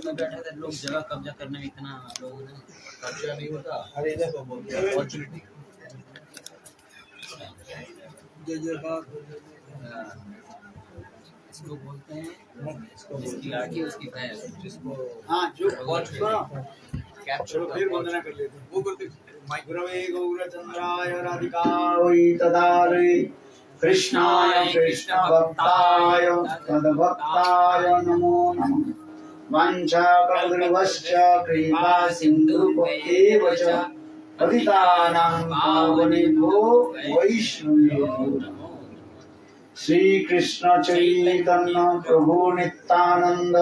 में बैठे थे लोग, जगह कब्जा करने में इतना लोग ने खर्चा नहीं होता। अरे इधर को बोलते हैं अपॉर्चुनिटी। इसको बोलते हैं, इसकी लाठी उसकी भैंस, जिसको हाँ जो चलो फिर वंदना कर लेते हैं। वो करते गुरवे गौरचंद्राय राधिकायै तदालये कृष्णाय कृष्ण भक्ताय तद्भक्ताय नमो नमः। वाञ्छाकल्पतरुभ्यश्च कृपा सिन्धुभ्येव च पतितानां पावनेभ्यो वैष्णवेभ्यो नमो। श्री कृष्ण चैतन्य प्रभु नित्यानंद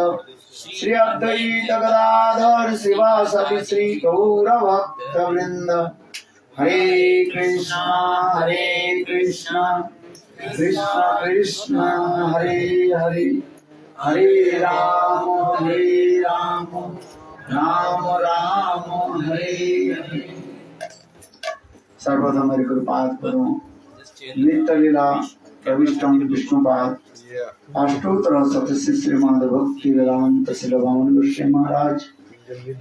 श्री अद्वैत गदाधर शिवासदि श्री गौर भक्त वृंद। हरे कृष्ण कृष्ण कृष्ण हरे हरे, हरे राम राम राम हरे हरे। सर्वप्रथम मेरे कृपात करो नित्य लीला प्रविष्टम विष्णुपाद अष्टोत्तर शतस्य श्रीमद् भक्ति वेदांत श्रील वामन गोस्वामी महाराज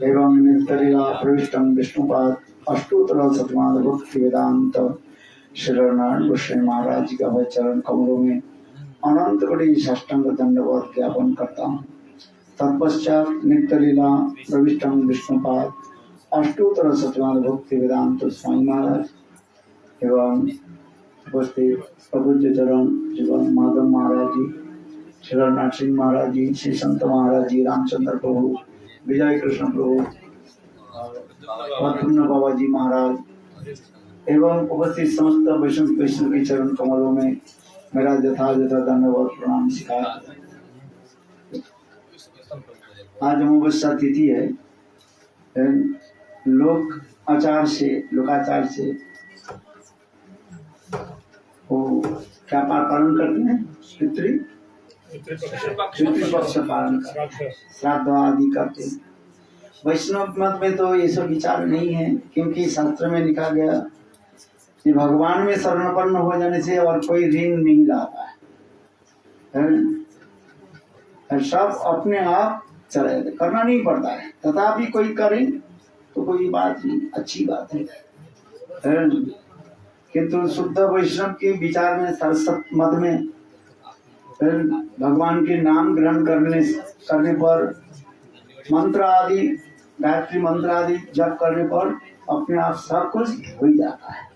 एवं नित्य लीला प्रविष्टम विष्णुपाद अष्टोत्तर शतमद् भक्ति वेदांत श्री नारायण गोस्वामी महाराज जी का वह चरण कमलों में अनंत कोटि साष्टांग दंडवत ज्ञापन करता हूँ। तत्पश्चात नित्य लीला प्रविष्टम विष्णुपाद अष्टोत्तर शतमद् भक्ति वेदांत स्वामी महाराज एवं उपस्थित प्रबुद्ध चरण जीवन माधव महाराज जी, श्री नरसिंह महाराज जी, श्री संत महाराज जी, रामचंद्र प्रभु, विजय कृष्ण प्रभु, प्रद्युम्न बाबा जी महाराज एवं उपस्थित समस्त वैष्णव के चरण कमलों में मेरा यथा धन्यवाद प्रणाम सिखाया। आज अमावस्या तिथि है। लोकाचार से वो क्या पालन करते हैं? पितृपक्ष पालन करते हैं, श्राद्ध आदि करते हैं। वैष्णव मत में तो ये सब विचार नहीं है, क्योंकि शास्त्र में लिखा गया कि भगवान में शरणपन्न हो जाने से और कोई ऋण नहीं रहता है। सब अपने आप चले जाते, करना नहीं पड़ता है। तथापि कोई करे तो कोई बात नहीं, अच्छी बात है। किंतु शुद्ध वैष्णव के विचार में सरस्वत मत में भगवान के नाम ग्रहण करने पर मंत्र आदि गायत्री मंत्र आदि जप करने पर अपने आप सब कुछ हो जाता है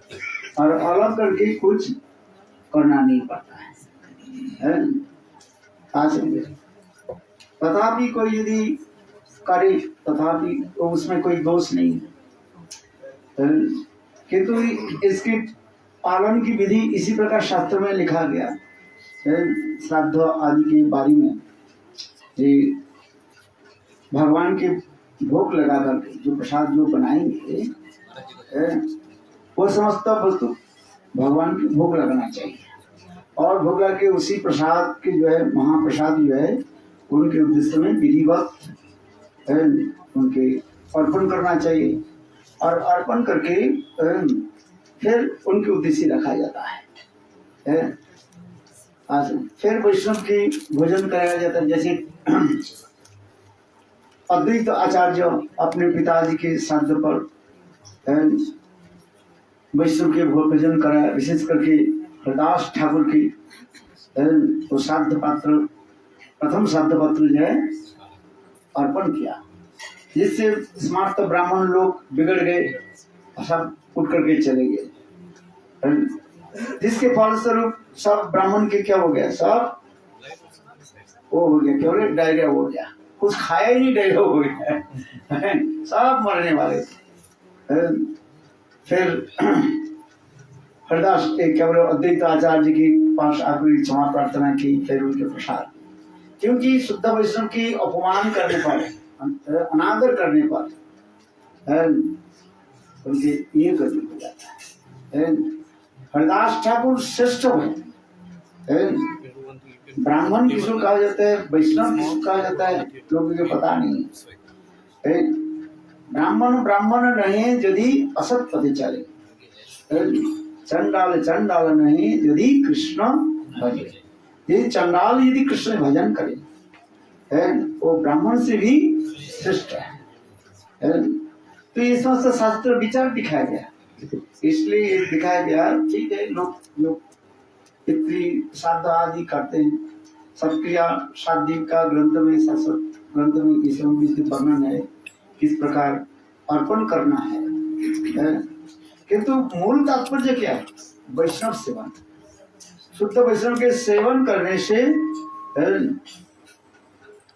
और अलग करके कुछ करना नहीं पड़ता है। तथापि कोई यदि करे तथापि तो उसमें कोई दोष नहीं है, किंतु इसके पालन की विधि इसी प्रकार शास्त्र में लिखा गया है। श्राद्ध आदि के बारे में भगवान के भोग लगा करके जो प्रसाद जो बनाएंगे वो समस्त वस्तु भगवान के भोग लगाना चाहिए और भोग लगा के उसी प्रसाद के जो है महाप्रसाद जो है उनके उद्देश्य में विधिवत उनके अर्पण करना चाहिए और अर्पण करके फिर उनके उद्देश्य रखा जाता है। फिर वैष्णव की भोजन कराया जाता है। जैसे अद्वैत आचार्य अपने पिताजी के श्राद्ध पर वैष्णव के भोजन कराया, विशेष करके हरदास ठाकुर की तो श्राद्ध पात्र प्रथम श्राद्ध पत्र जो है अर्पण किया, जिससे स्मार्त ब्राह्मण लोग बिगड़ गए, सब उठ करके चले गए, जिसके फलस्वरूप सब ब्राह्मण के क्या हो गया, सब वो हो गया, केवल डायरिया हो गया, कुछ खाया ही नहीं, डायरिया हो गया, सब मरने वाले थे। फिर हरदास केवल अद्वैत आचार्य के पास आकर क्षमा प्रार्थना की, फिर उनके प्रसाद, क्योंकि शुद्ध वैष्णव की अपमान करने पर, अनादर करने पर उनके ये करने को जाता है। हरदास ठाकुर श्रेष्ठ है, ब्राह्मण किसको कहा जाता है, वैष्णव किसको कहा जाता है, लोगों को पता नहीं है। ब्राह्मण ब्राह्मण नहीं यदि असत पति चले, चंडाल चंडाल नहीं यदि कृष्ण भजे। ये चंडाल यदि कृष्ण भजन करे है, वो ब्राह्मण से भी श्रेष्ठ है। तो ये समस्त शास्त्र विचार दिखाया गया, इसलिए ये दिखाया गया। ठीक है, लोग जो पितृ श्राद्ध आदि करते हैं, सत्क्रिया शादी का ग्रंथ में, शास्त्र ग्रंथ में इस वर्णन है किस प्रकार अर्पण करना है। किंतु मूल तात्पर्य क्या है? वैष्णव सेवन, शुद्ध वैष्णव के सेवन करने से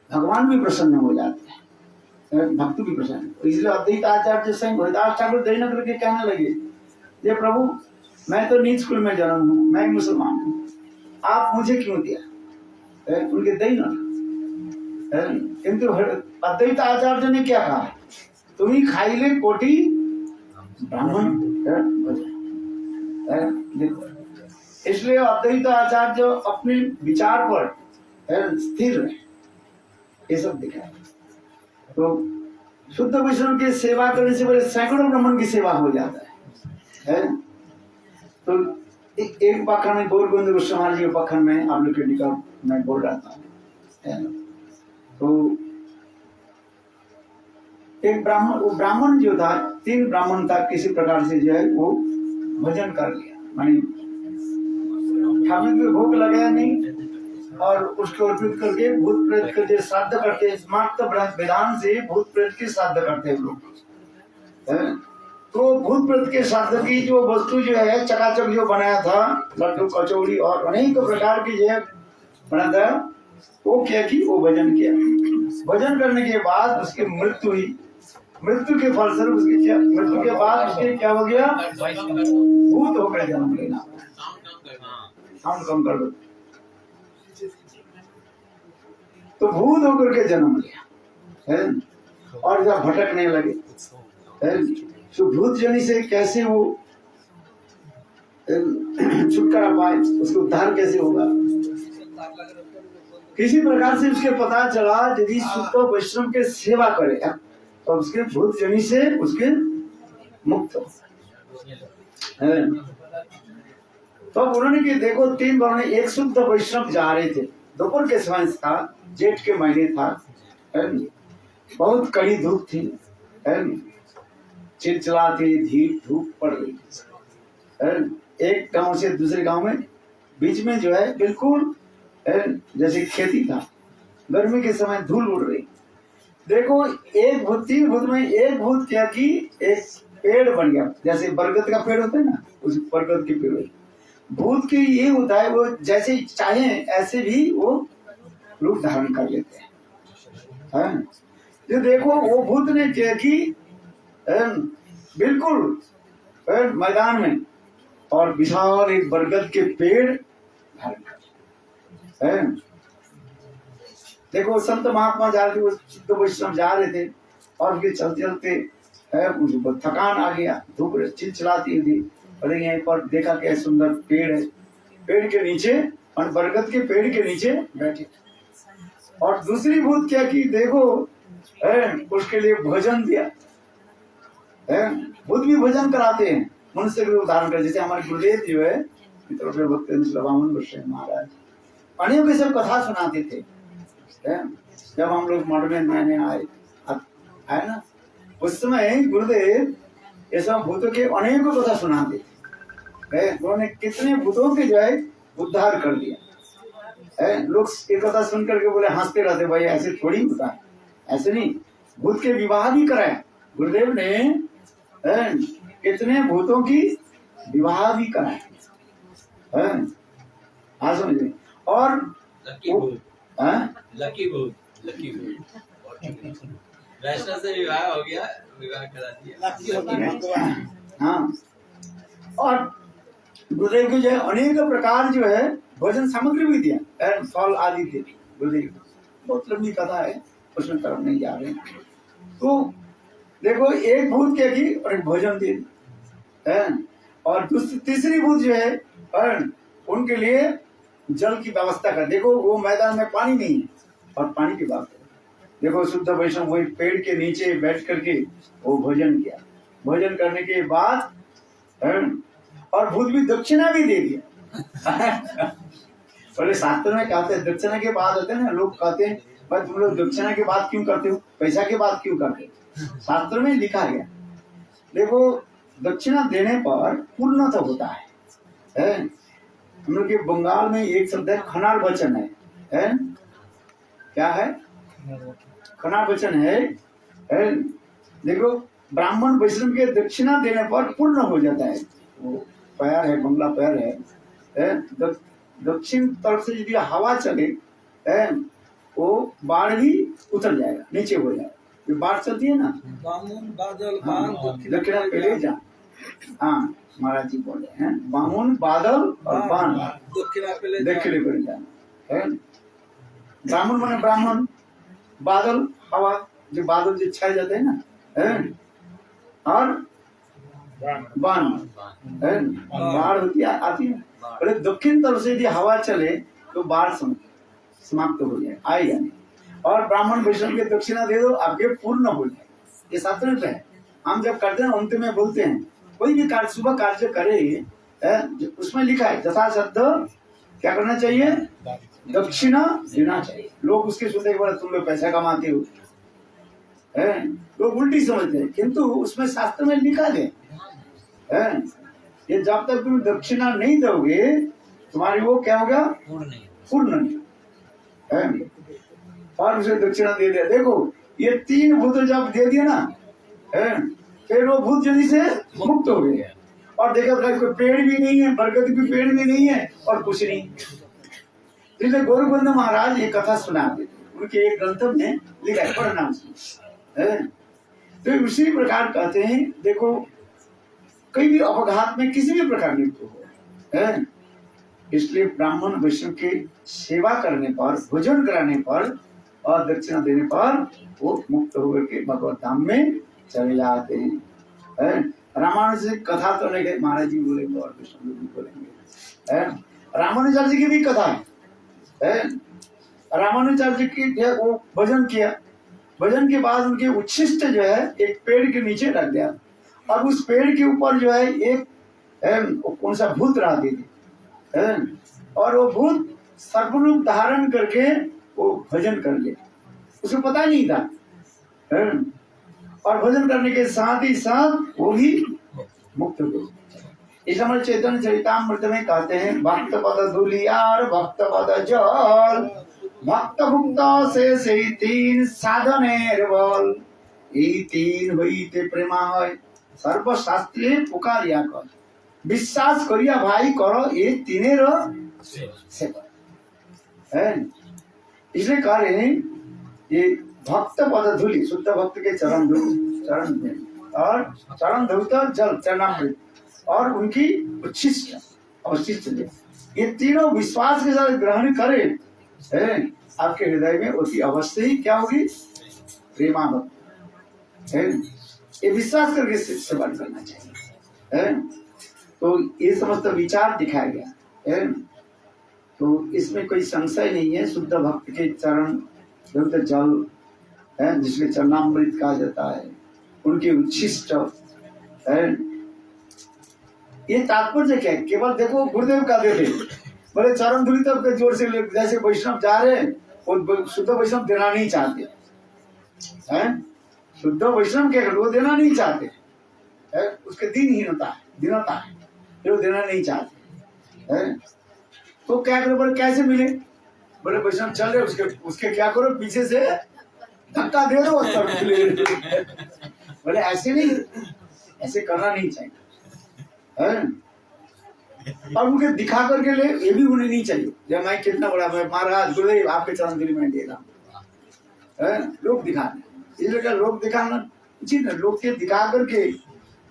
भगवान भी प्रसन्न हो जाते हैं, भक्त भी प्रसन्न। इसलिए अद्वैत आचार्य स्वयं हरिदास ठाकुर दयानगर के कहने लगे, ये प्रभु मैं तो नीच कुल में जन्म हूँ, मैं मुसलमान हूँ, आप मुझे क्यों दिया? उनके दयानगर। किंतु अद्वैत आचार्य ने क्या कहा? तुम्ही खाइले कोटि ब्राह्मण। देखो, इसलिए अद्वैत आचार्य अपने विचार पर स्थिर रहे, ये सब दिखाया। तो शुद्ध वैष्णव की सेवा करने से बड़े सैकड़ों ब्राह्मण की सेवा हो जाता है। तो एक पाखंड में गौर गोविंद गोस्वामी जी के पाखंड में आप लोग के निकट मैं बोल रहा था, तो एक ब्राह्मण जो था, 3 ब्राह्मण था, किसी प्रकार से जो है वो भजन कर लिया, मानी ठाकुर को भोग लगाया नहीं, और उसको अर्पित करके भूत प्रेत के जो श्राद्ध करते, स्मार्त विधान से भूत प्रेत के श्राद्ध करते हैं लोग। तो भूत प्रेत के श्राद्ध की जो वस्तु जो है, चकाचक जो बनाया था, लड्डू कचौड़ी और अनेक प्रकार की जो बना था, वो क्या की, वो भजन किया। भजन करने के बाद उसकी मृत्यु हुई। मृत्यु के फलस्वरूप उसकी क्या, मृत्यु के बाद उसके क्या हो गया? भूत होकर जन्म लेना। साउंड कम कर दो। तो भूत होकर के जन्म लिया है, और जब भटकने लगे है, तो भूत जनी से कैसे वो छुटकारा पाए, उसको उद्धार कैसे होगा? किसी प्रकार से उसके पता चला यदि शुद्ध वैष्णव के सेवा करे तो उसके भूत जनी से उसके मुक्त है। तो उन्होंने कि देखो 3 बार एक शुद्ध वैष्णव जा रहे थे, दोपहर के समय था, जेठ के महीने था, बहुत कड़ी धूप थी, चिलचिलाती धूप पड़ रही थी। एक गांव से दूसरे गांव में बीच में जो है बिल्कुल जैसे खेती था, गर्मी के समय धूल उड़ रही। देखो एक भूत, 3 भूत में एक भूत क्या की, एक पेड़ बन गया, जैसे बरगद का पेड़ होता है ना, उस बरगद के पेड़। भूत की ये होता है, वो जैसे चाहे ऐसे भी वो रूप धारण कर लेते हैं। जो देखो वो भूत ने क्या की, बिल्कुल मैदान में और विशाल एक बरगद के पेड़ धारण कर। देखो संत महात्मा जा रहे थे, शुद्ध वैष्णव जा रहे थे, और उनके चलते चलते थकान आ गया, धूप चिलचिलाती थी, और यहीं पर देखा क्या सुंदर पेड़ है, पेड़ के नीचे, और बरगद के पेड़ के नीचे बैठे। और दूसरी भूत क्या की, देखो उसके लिए भोजन दिया। भूत भी भोजन कराते हैं, मनुष्य के उदाहरण कर, जैसे हमारे गुरुदेव जो है भक्त महाराज अनेक ये सब कथा सुनाते थे। जब हम लोग मठ में नए आए ना, उस समय गुरुदेव ये सब भूतों के अनेक कथा सुनाते थे। उन्होंने कितने भूतों के जो है उद्धार कर दिया। लोग ये कथा सुन करके बोले, हंसते रहते, भाई ऐसे थोड़ी होता है, ऐसे नहीं। भूत के विवाह भी कराया गुरुदेव ने, कितने भूतों की विवाह भी कराया। हाँ समझे। और लकी भूत वैष्णव से विवाह हो गया, विवाह करा दिया। हाँ, और गुरुदेव के जो है अनेक प्रकार जो है भोजन सामग्री भी दिया, फल आदि दे गुरुदेव। बहुत लंबी कथा है, उसमें तरफ नहीं जा रहे। तो देखो एक भूत क्या की, और एक भोजन दे, और तीसरी भूत जो है उनके लिए जल की व्यवस्था कर। देखो वो मैदान में पानी नहीं है, और पानी की बात है। देखो शुद्ध वैष्णव वही पेड़ के नीचे बैठ करके वो भोजन किया। भोजन करने के बाद और भूत भी दक्षिणा भी दे दिया। पहले शास्त्र में कहते हैं दक्षिणा के बाद होते हैं ना, लोग कहते हैं भाई तुम लोग दक्षिणा की बात क्यों करते हो, पैसा की बात क्यों करते हो? शास्त्र में लिखा गया, देखो दक्षिणा देने पर पूर्ण तो होता है? हम लोग के बंगाल में एक शब्द है खनाल वचन है? क्या है? खनाल वचन है? देखो ब्राह्मण वैष्णव के दक्षिणा देने पर पूर्ण हो जाता है। वो पैर है, बंगला पैर है, दक्षिण तरफ से यदि हवा चले वो बाढ़ भी उतर जाएगा, नीचे हो जाएगा। ये बाढ़ चलती है ना, बामुन बादल हाँ, बान दक्षिणा पहले जा। हाँ महाराज जी बोल रहे हैं, बामुन बादल और बान दक्षिणा पहले पहले जाना। ब्राह्मण माने ब्राह्मण, बादल हवा, जो बादल जो छाए जाते हैं ना, और बान बाढ़ होती है, आती है। अरे दक्षिण तरफ से यदि हवा चले तो बाढ़ समाप्त हो जाए, आएगा नहीं। और ब्राह्मण वैष्णव के दक्षिणा दे दो, आपके पूर्ण हो जाए। ये शास्त्र में है। हम जब करते हैं अंत में बोलते हैं, कोई भी कार्य शुभ कार्य करे उसमें लिखा है यथाशब्द क्या करना चाहिए, दक्षिणा देना चाहिए। लोग उसके सुनते के बाद तुम लोग पैसा कमाते हो, लोग उल्टी समझते हैं, किंतु उसमें शास्त्र में लिखा है ये जब तक तुम दक्षिणा नहीं दोगे तुम्हारी वो क्या होगा, पूर्ण नहीं। और उसे दक्षिणा दे दिया, देखो ये 3 भूत जब दे दिया ना, फिर वो भूत जल्दी से मुक्त हो गए। और देखा कोई पेड़ भी नहीं है, बरगद की पेड़ भी नहीं है और कुछ नहीं। इसलिए गौरबंद महाराज ये कथा सुनाते थे, उनके एक ग्रंथ में लिखा है, पढ़ना उसमें। तो उसी प्रकार कहते हैं, देखो कहीं भी अपघात में किसी भी प्रकार मृत्यु हो, इसलिए ब्राह्मण वैष्णव की सेवा करने पर, भोजन कराने पर और दक्षिणा देने पर वो मुक्त होकर के भगवत धाम में चले जाते हैं। रामानुज जी कथा तो नहीं गए, महाराज जी बोलेंगे और विष्णु जी बोलेंगे। रामानुजाचार्य जी की भी कथा है। रामानुजाचार्य जी की वो भजन किया, भजन के बाद उनके उच्छिष्ट जो है एक पेड़ के नीचे रख दिया, और उस पेड़ के ऊपर जो है एक कौन सा भूत रहती थी, और वो भूत सर्वरूप धारण करके वो भजन कर लिया, उसे पता नहीं था। और भजन करने के साथ ही साथ वो भी मुक्त हो गए। इस हमारे चैतन्य चरितामृत में कहते हैं, भक्त पद धूलियार भक्त पद जल, भक्त भुक्त से 3 साधनेर बल, এই 3 হইতে প্রেমা হয় সর্বশাস্ত্রে পুকারিয়া কর, বিশ্বাস করিয়া ভাই করো এই 3 सेवा। इसलिए कह रहे हैं ये भक्त पद धूलि, शुद्ध भक्त के चरण धूलि और चरण धूलता जल चरणामृत और उनकी उच्छिष्ट अवशिष्ट, ये तीनों विश्वास के साथ ग्रहण करें, आपके हृदय में उसकी अवश्य ही क्या होगी, प्रेमाभक्त। ये विश्वास करके सेवा करना चाहिए। तो ये समस्त विचार दिखाया गया, तो इसमें कोई संशय नहीं है। शुद्ध भक्त के चरण धूलित जल है, जिसके चरणामृत कहा जाता है, उनके उच्छिष्ट है। ये तात्पर्य क्या है, केवल देखो गुरुदेव का दे बोले चरण धूलित के जोर से, जैसे वैष्णव जा रहे हैं, वो शुद्ध वैष्णव देना नहीं चाहते हैं, शुद्ध वैष्णव के वो देना नहीं चाहते है, उसके दीनता है, वो देना नहीं चाहते है। तो क्या करो, बोले कैसे मिले, बोले वैष्णव चल रहे, उसके क्या करो, पीछे से धक्का दे दो बोले ऐसे नहीं, ऐसे करना नहीं चाहिए। और उनके दिखा करके ले, ये भी उन्हें नहीं चाहिए, जब मैं कितना बड़ा, मैं महाराज गुरुदेव आपके चरण धूलि में दे रहा हूँ, लोग दिखाने, इसलिए क्या लोग दिखाना उचित है, लोग के दिखा करके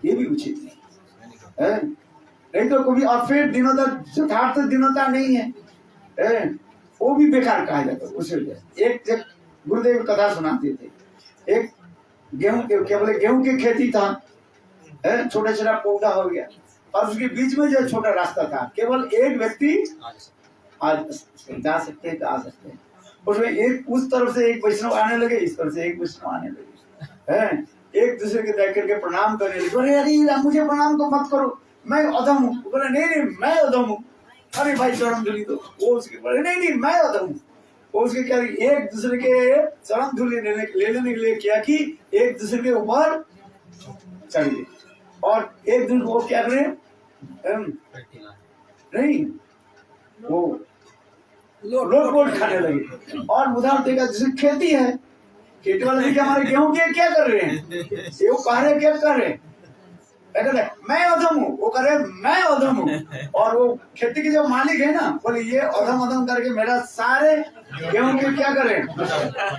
ये भी उचित है। नहीं तो कभी, और फिर दिनोता यथार्थ दिनोता नहीं है, वो भी बेकार कहा जाता है। उसे एक गुरुदेव कथा सुनाते थे, एक गेहूं की खेती था, छोटा छोटा पौधा हो गया, और उसके बीच में जो छोटा रास्ता था, केवल एक व्यक्ति जा सकते आ सकते हैं, उसमें एक उस तरफ से एक वैष्णव आने लगे, इस तरफ से एक वैष्णव आने लगे, एक दूसरे के देख करके प्रणाम करने लगे। बोले अरे मुझे प्रणाम को मत करो, मैं अधम हूँ। बोले नहीं मैं अधम हूँ। अरे भाई चरण धूलि दो, वो उसके बोले नहीं मैं अधम हूँ। वो उसके क्या एक दूसरे के चरण धूल ले लेने के लिए क्या कि एक दूसरे के ऊपर चढ़ गए और एक दिन वो क्या करे नहीं वो लोट खाने लगे। और उदाहरण देखा जैसे खेती है, खेती वाले देखिए हमारे गेहूं के क्या कर रहे हैं, ये वो कह रहे क्या कर रहे हैं, क्या कर रहे हैं? मैं अधम हूँ, वो कह रहे मैं अधम हूँ। और वो खेती के जो मालिक है ना बोले ये अधम अधम करके मेरा सारे गेहूं के क्या करें,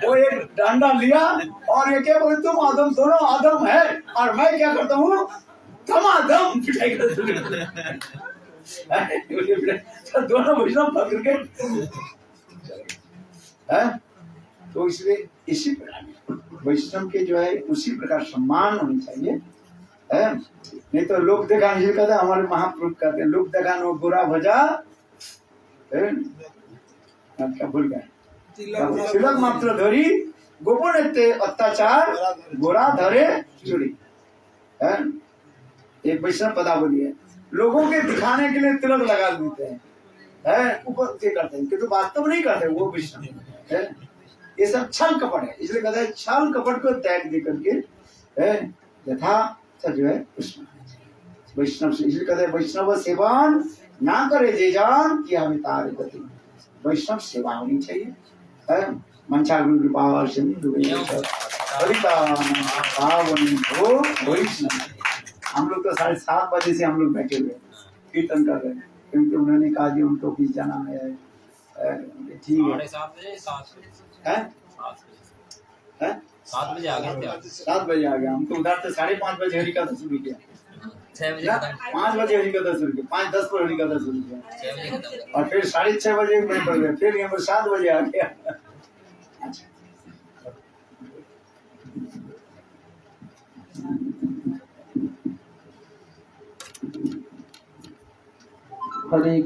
वो एक डंडा लिया और ये क्या बोले तुम अधम, दोनों अधम है और मैं क्या करता हूँ धमाधम पिटाई करता तो दोनों वैष्णव पकड़ के तो इसलिए इसी प्रकार वैष्णव के जो है उसी प्रकार सम्मान होनी चाहिए है। नहीं तो लोग देखा नहीं कहते, हमारे महापुरुष कहते हैं लोग देखा नो गोरा भजा क्या भूल गए तिलक मात्र धरी गोपन अत्याचार गोरा धरे चुरी है। एक वैष्णव पदावली है, लोगों के दिखाने के लिए तिलक लगा देते हैं ऊपर से करते हैं किंतु वास्तव नहीं करते वो वैष्णव है। ये सब छल कपट है, इसलिए कहते हैं छल कपट को त्याग दे करके यथा जो है वैष्णव से, इसलिए कहते हैं वैष्णव सेवन ना करे जे जान कि हमें तारे गति। वैष्णव सेवा होनी चाहिए मंचा गुरु कृपा सिंधु वैष्णव। हम लोग तो 7:30 बजे से हम लोग बैठे हुए कीर्तन कर रहे हैं क्योंकि उन्होंने कहा कि उनको भी जाना है। ठीक है 7 बजे आ गए, 7 बजे आ गया। हम तो उधर से 5:30 बजे हरि कथा शुरू किया, 6 बजे 5 बजे हरि कथा शुरू किया, 5:10 पर हरि कथा शुरू किया 6 बजे खत्म। और फिर 6:30 बजे मैं पड़ गया, फिर यहाँ पर 7 बजे आ गया। अच्छा हरे